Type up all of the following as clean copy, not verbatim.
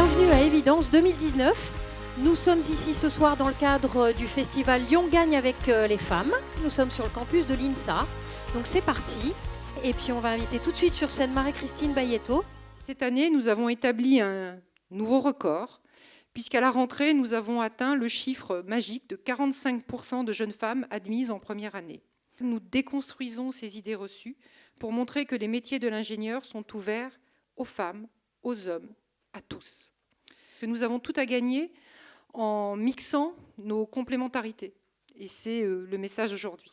Bienvenue à Évidence 2019. Nous sommes ici ce soir dans le cadre du festival Lyon Gagne avec les femmes. Nous sommes sur le campus de l'INSA. Donc c'est parti. Et puis on va inviter tout de suite sur scène Marie-Christine Bayetto. Cette année, nous avons établi un nouveau record, puisqu'à la rentrée, nous avons atteint le chiffre magique de 45% de jeunes femmes admises en première année. Nous déconstruisons ces idées reçues pour montrer que les métiers de l'ingénieur sont ouverts aux femmes, aux hommes, à tous. Que nous avons tout à gagner en mixant nos complémentarités. Et c'est le message d'aujourd'hui.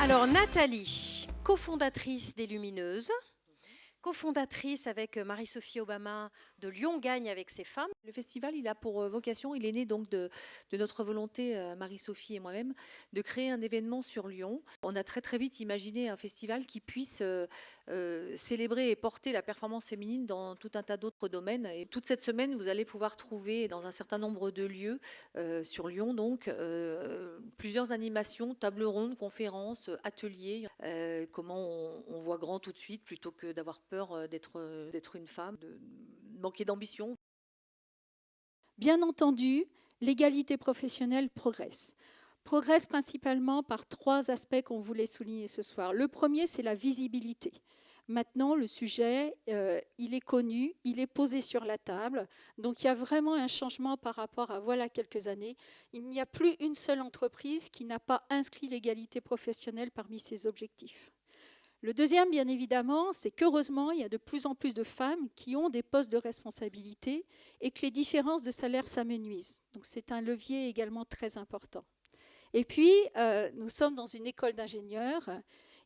Alors Nathalie, cofondatrice des Lumineuses, cofondatrice avec Marie-Sophie Obama de Lyon Gagne avec ses femmes. Le festival, il a pour vocation, il est né donc de notre volonté, Marie-Sophie et moi-même, de créer un événement sur Lyon. On a très très vite imaginé un festival qui puisse célébrer et porter la performance féminine dans tout un tas d'autres domaines. Et toute cette semaine, vous allez pouvoir trouver dans un certain nombre de lieux sur Lyon, donc plusieurs animations, tables rondes, conférences, ateliers. Comment on voit grand tout de suite plutôt que d'avoir peur d'être une femme, de manquer d'ambition. Bien entendu, l'égalité professionnelle progresse. Progresse principalement par trois aspects qu'on voulait souligner ce soir. Le premier, c'est la visibilité. Maintenant, le sujet, il est connu, il est posé sur la table. Donc, il y a vraiment un changement par rapport à voilà quelques années. Il n'y a plus une seule entreprise qui n'a pas inscrit l'égalité professionnelle parmi ses objectifs. Le deuxième, bien évidemment, c'est qu'heureusement, il y a de plus en plus de femmes qui ont des postes de responsabilité et que les différences de salaire s'amenuisent. Donc, c'est un levier également très important. Et puis, nous sommes dans une école d'ingénieurs.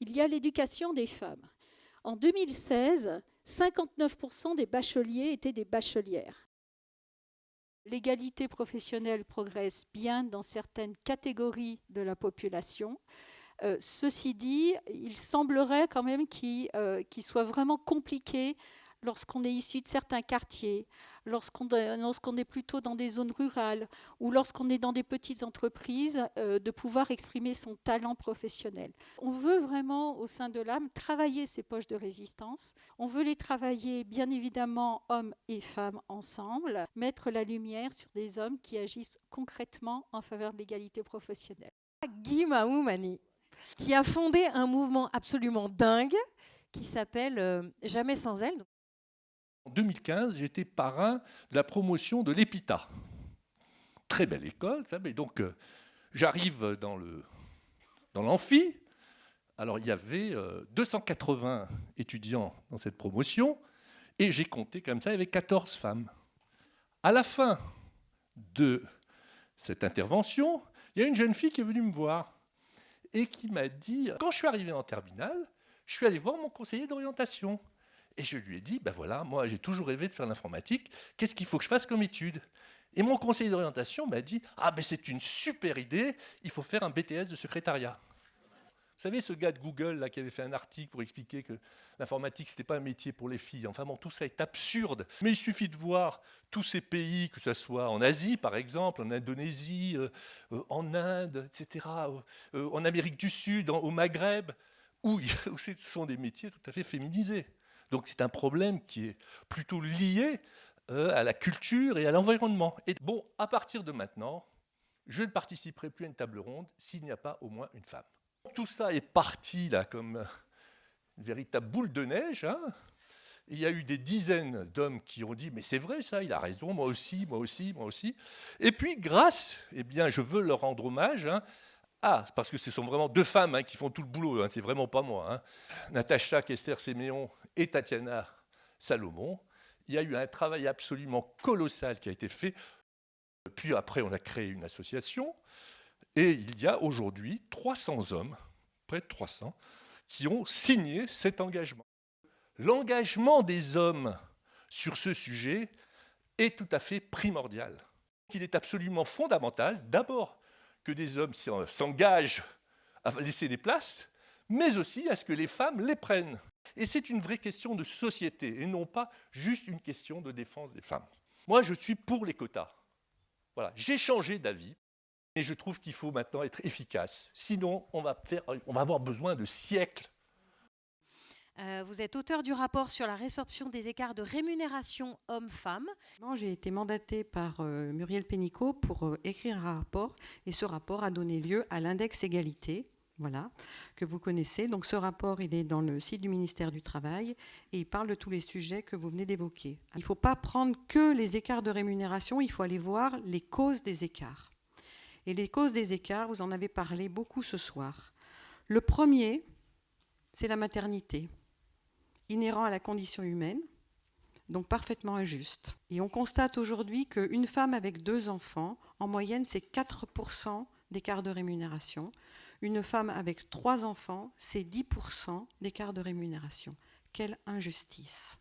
Il y a l'éducation des femmes. En 2016, 59% des bacheliers étaient des bachelières. L'égalité professionnelle progresse bien dans certaines catégories de la population. Ceci dit, il semblerait quand même qu'il soit vraiment compliqué lorsqu'on est issu de certains quartiers, lorsqu'on est plutôt dans des zones rurales ou lorsqu'on est dans des petites entreprises, de pouvoir exprimer son talent professionnel. On veut vraiment, au sein de l'âme, travailler ces poches de résistance. On veut les travailler, bien évidemment, hommes et femmes ensemble, mettre la lumière sur des hommes qui agissent concrètement en faveur de l'égalité professionnelle. Guy Maoumani, qui a fondé un mouvement absolument dingue qui s'appelle Jamais sans elle. En 2015, j'étais parrain de la promotion de l'EPITA. Très belle école. Et donc, j'arrive dans l'amphi. Alors, il y avait 280 étudiants dans cette promotion. Et j'ai compté comme ça, il y avait 14 femmes. À la fin de cette intervention, il y a une jeune fille qui est venue me voir et qui m'a dit, quand je suis arrivé en terminale, je suis allé voir mon conseiller d'orientation. Et je lui ai dit, ben voilà, moi j'ai toujours rêvé de faire l'informatique, qu'est-ce qu'il faut que je fasse comme étude? Et mon conseiller d'orientation m'a dit, ah ben c'est une super idée, il faut faire un BTS de secrétariat. Vous savez, ce gars de Google là, qui avait fait un article pour expliquer que l'informatique, ce n'était pas un métier pour les filles. Enfin bon, tout ça est absurde. Mais il suffit de voir tous ces pays, que ce soit en Asie, par exemple, en Indonésie, en Inde, etc., en Amérique du Sud, au Maghreb, où ce sont des métiers tout à fait féminisés. Donc c'est un problème qui est plutôt lié à la culture et à l'environnement. Et bon, à partir de maintenant, je ne participerai plus à une table ronde s'il n'y a pas au moins une femme. Tout ça est parti là, comme une véritable boule de neige. Hein. Il y a eu des dizaines d'hommes qui ont dit « mais c'est vrai ça, il a raison, moi aussi, moi aussi, moi aussi ». Et puis grâce, eh bien, je veux leur rendre hommage, parce que ce sont vraiment deux femmes qui font tout le boulot, c'est vraiment pas moi. Natacha Kester-Séméon et Tatiana Salomon. Il y a eu un travail absolument colossal qui a été fait. Puis après, on a créé une association. Et il y a aujourd'hui 300 hommes, près de 300, qui ont signé cet engagement. L'engagement des hommes sur ce sujet est tout à fait primordial. Il est absolument fondamental, d'abord, que des hommes s'engagent à laisser des places, mais aussi à ce que les femmes les prennent. Et c'est une vraie question de société, et non pas juste une question de défense des femmes. Moi, je suis pour les quotas. Voilà, j'ai changé d'avis. Et je trouve qu'il faut maintenant être efficace. Sinon, on va avoir besoin de siècles. Vous êtes auteur du rapport sur la résorption des écarts de rémunération hommes-femmes. J'ai été mandatée par Muriel Pénicaud pour écrire un rapport, et ce rapport a donné lieu à l'index égalité, voilà, que vous connaissez. Donc ce rapport, il est dans le site du ministère du Travail et il parle de tous les sujets que vous venez d'évoquer. Il ne faut pas prendre que les écarts de rémunération, il faut aller voir les causes des écarts. Et les causes des écarts, vous en avez parlé beaucoup ce soir. Le premier, c'est la maternité, inhérent à la condition humaine, donc parfaitement injuste. Et on constate aujourd'hui qu'une femme avec 2 enfants, en moyenne, c'est 4% d'écart de rémunération. Une femme avec 3 enfants, c'est 10% d'écart de rémunération. Quelle injustice!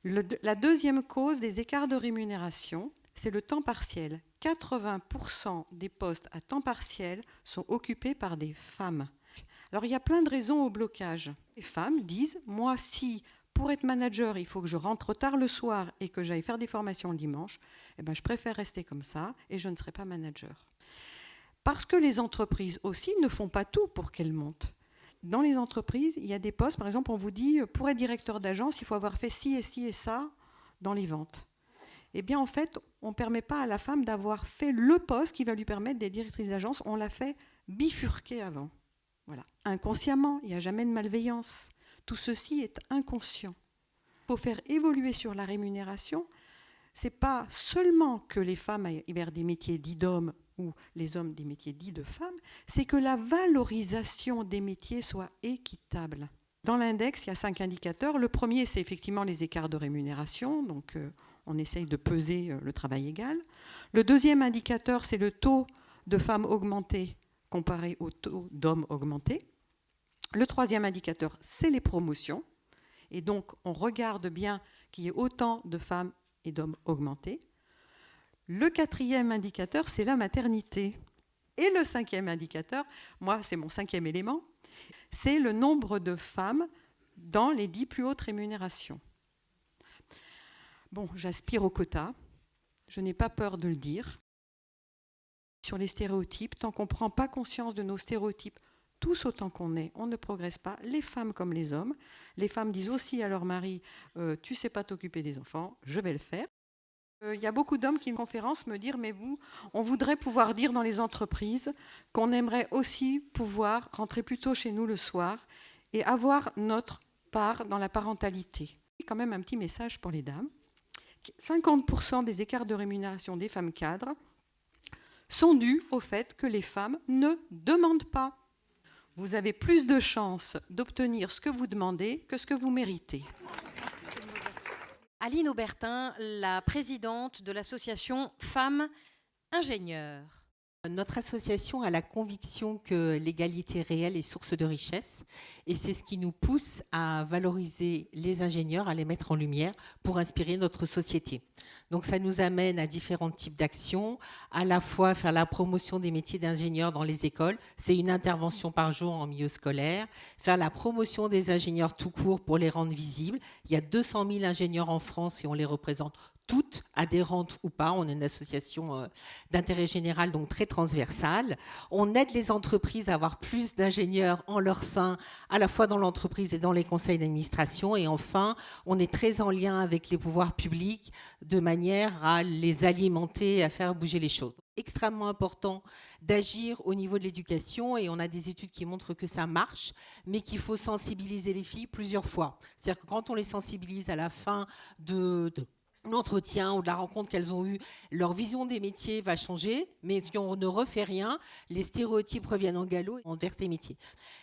La deuxième cause des écarts de rémunération, c'est le temps partiel. 80% des postes à temps partiel sont occupés par des femmes. Alors il y a plein de raisons au blocage. Les femmes disent, moi si pour être manager il faut que je rentre tard le soir et que j'aille faire des formations le dimanche, eh ben, je préfère rester comme ça et je ne serai pas manager. Parce que les entreprises aussi ne font pas tout pour qu'elles montent. Dans les entreprises, il y a des postes, par exemple on vous dit, pour être directeur d'agence, il faut avoir fait ci et ça dans les ventes. Eh bien en fait, on ne permet pas à la femme d'avoir fait le poste qui va lui permettre d'être directrice d'agence, on l'a fait bifurquer avant. Voilà. Inconsciemment, il n'y a jamais de malveillance. Tout ceci est inconscient. Il faut faire évoluer sur la rémunération. Ce n'est pas seulement que les femmes aillent vers des métiers dits d'hommes ou les hommes des métiers dits de femmes, c'est que la valorisation des métiers soit équitable. Dans l'index, il y a 5 indicateurs. Le premier, c'est effectivement les écarts de rémunération. Donc, on essaye de peser le travail égal. Le deuxième indicateur, c'est le taux de femmes augmenté comparé au taux d'hommes augmentés. Le troisième indicateur, c'est les promotions. Et donc, on regarde bien qu'il y ait autant de femmes et d'hommes augmentés. Le quatrième indicateur, c'est la maternité. Et le cinquième indicateur, moi, c'est mon 5e élément, c'est le nombre de femmes dans les 10 plus hautes rémunérations. Bon, j'aspire au quota, je n'ai pas peur de le dire. Sur les stéréotypes, tant qu'on ne prend pas conscience de nos stéréotypes, tous autant qu'on est, on ne progresse pas, les femmes comme les hommes. Les femmes disent aussi à leur mari, tu ne sais pas t'occuper des enfants, je vais le faire. Il y a beaucoup d'hommes qui, en conférence, me disent, mais vous, on voudrait pouvoir dire dans les entreprises qu'on aimerait aussi pouvoir rentrer plus tôt chez nous le soir et avoir notre part dans la parentalité. Quand même un petit message pour les dames. 50% des écarts de rémunération des femmes cadres sont dus au fait que les femmes ne demandent pas. Vous avez plus de chances d'obtenir ce que vous demandez que ce que vous méritez. Aline Aubertin, la présidente de l'association Femmes Ingénieurs. Notre association a la conviction que l'égalité réelle est source de richesse et c'est ce qui nous pousse à valoriser les ingénieurs, à les mettre en lumière pour inspirer notre société. Donc ça nous amène à différents types d'actions, à la fois faire la promotion des métiers d'ingénieurs dans les écoles, c'est une intervention par jour en milieu scolaire, faire la promotion des ingénieurs tout court pour les rendre visibles. Il y a 200 000 ingénieurs en France et on les représente toutes, adhérentes ou pas. On est une association d'intérêt général, donc très transversale. On aide les entreprises à avoir plus d'ingénieurs en leur sein, à la fois dans l'entreprise et dans les conseils d'administration. Et enfin, on est très en lien avec les pouvoirs publics de manière à les alimenter, à faire bouger les choses. Extrêmement important d'agir au niveau de l'éducation et on a des études qui montrent que ça marche, mais qu'il faut sensibiliser les filles plusieurs fois. C'est-à-dire que quand on les sensibilise à la fin de l'entretien ou de la rencontre qu'elles ont eue, leur vision des métiers va changer, mais si on ne refait rien, les stéréotypes reviennent en galop envers ces métiers.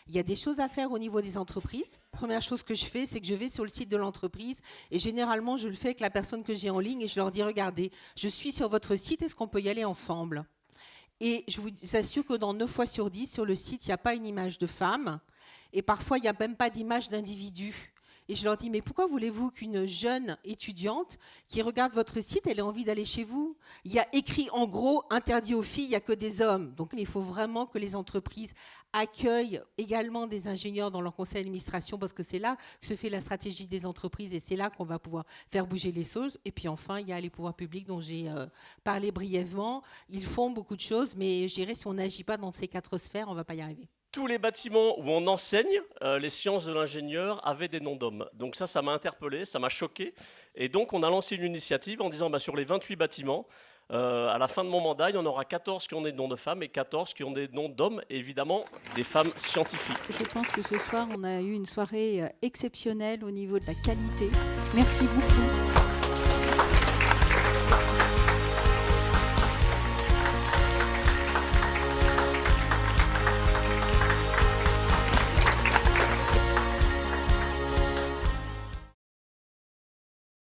Il y a des choses à faire au niveau des entreprises. Première chose que je fais, c'est que je vais sur le site de l'entreprise et généralement, je le fais avec la personne que j'ai en ligne et je leur dis, regardez, je suis sur votre site, est-ce qu'on peut y aller ensemble ? Et je vous assure que dans 9 fois sur 10, sur le site, il n'y a pas une image de femme et parfois, il n'y a même pas d'image d'individu. Et je leur dis, mais pourquoi voulez-vous qu'une jeune étudiante qui regarde votre site, elle ait envie d'aller chez vous ? Il y a écrit en gros, interdit aux filles, il n'y a que des hommes. Donc il faut vraiment que les entreprises accueillent également des ingénieurs dans leur conseil d'administration parce que c'est là que se fait la stratégie des entreprises et c'est là qu'on va pouvoir faire bouger les choses. Et puis enfin, il y a les pouvoirs publics dont j'ai parlé brièvement. Ils font beaucoup de choses, mais je dirais si on n'agit pas dans ces 4 sphères, on ne va pas y arriver. tous les bâtiments où on enseigne les sciences de l'ingénieur avaient des noms d'hommes. Donc ça m'a interpellé, ça m'a choqué. Et donc on a lancé une initiative en disant sur les 28 bâtiments, à la fin de mon mandat, il y en aura 14 qui ont des noms de femmes et 14 qui ont des noms d'hommes, et évidemment des femmes scientifiques. Je pense que ce soir, on a eu une soirée exceptionnelle au niveau de la qualité. Merci beaucoup.